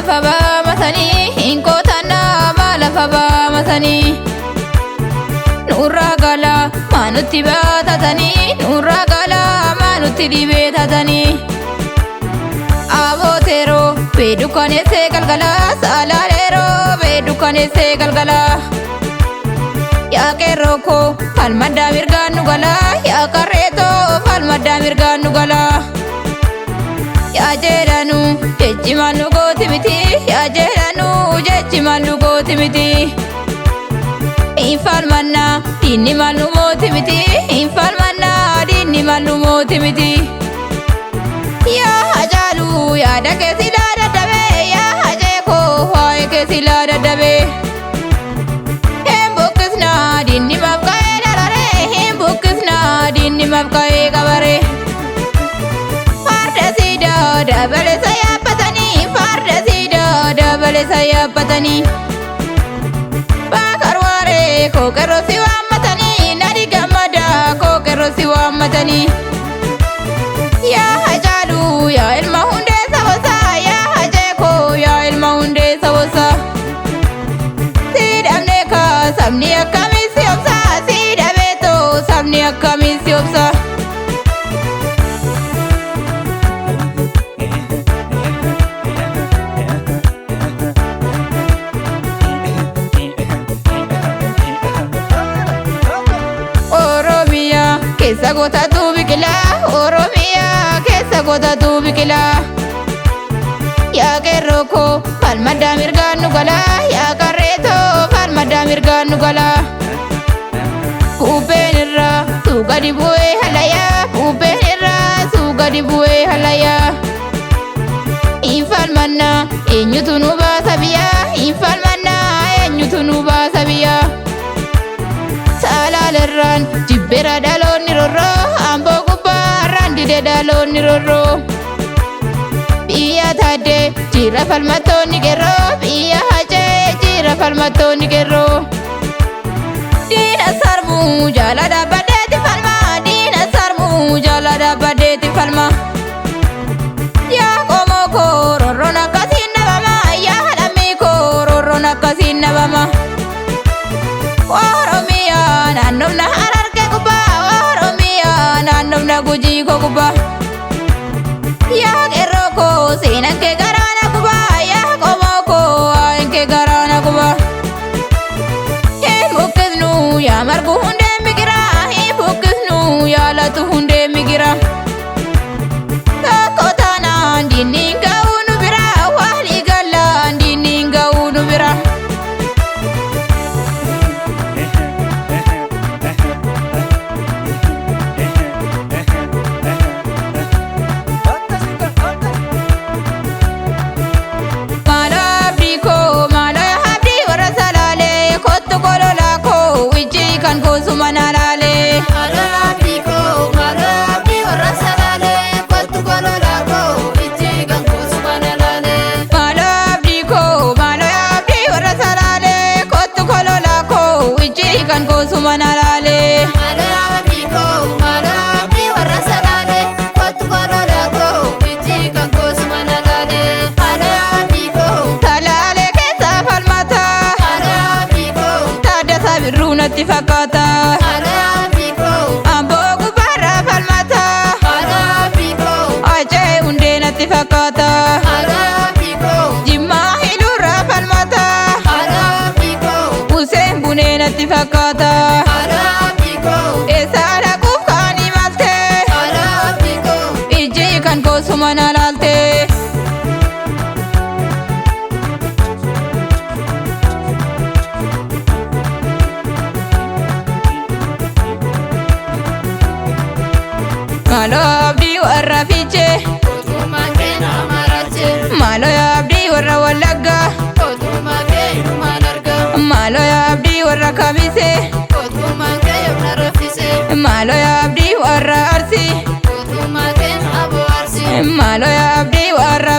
malafaba masani inkotana malafaba masani nuragala manuti batatani nuragala manuti dibetatani abotero bedukane se galgala salalero bedukane se galgala ya keroko falmada mirganu gala ya kareto falmada mirganu gala ya jeranu jechimalu gotimiti ya jeranu jechimalu gotimiti infalmanna dinni malu motimiti infalmanna dinni malu motimiti ya hajalu ya dake silada dabe ya hajeko hoy ke silada dabe hembukisna dinni mabkae darare hembukisna dinni mabkae kabare farda sida dabale saya patani farda sida dabale saya patani bakarware ko kerosi wa matani nadi gamada ko kerosi wa matani ya hajalu ya ilma hunde sabosa ya hajeko ya ilma hunde sabosa sidamne ka samni akamisi opsa sidabeto samni akamisi opsa Oromia kesa gota tu bikila Oromia kesa gota tu bikila ya keroko falmada mirganu gala ya kareto falmada mirganu gala kubenira sugadi buwe halaya kubenira sugadi buwe halaya infalmanna enyutunu basabiya infalmanna enyutunu basabiya salalerran jibbera dalon nirorro ambo gubbaran dide dalon nirorro biya tade jira falmato nigero biya haje jira falmato nigero dina sarmu jala da badeti falma dina sarmu jala da badeti falma ya komoko rorona kasinna bama ya halamiko rorona kasinna bama Oromia nanomna hararge kuba Oromia nanomna guji ko kuba ya keroko sinanke garana kuba ya komoko anke garana kuba hembukisnu ya margu hunde migira hembukisnu ya latu hunde migira takotana dininga unu bira wali galla dininga unu bira kan ko sumanalale Malabiko malabi warasalale kotu kolola ko iti kan ko sumanalale malabiko malabi warasalale kotu kolola ko iji kan ko sumanalale Malabiko malabi warasalale kotu kolola ko iti kan ko sumanalale Malabiko talale kesa falmata Malabiko tada sabiruna tifakata Malabiko ambo gubara falmata Malabiko aje unde natifakata Malabiko jimma hilura falmata Malabiko usen bune natifakata Malabiko esara kufkani malte Malabiko iji kan ko sumanalalte Malo abdi warra fiche Kotuma kena marache Malo abdi warra walaga Kotuma kenu manarga Malo abdi warra kamise Kotuma kenu narafise Malo abdi warra arsi Kotuma kenu abo arsi Malo abdi warra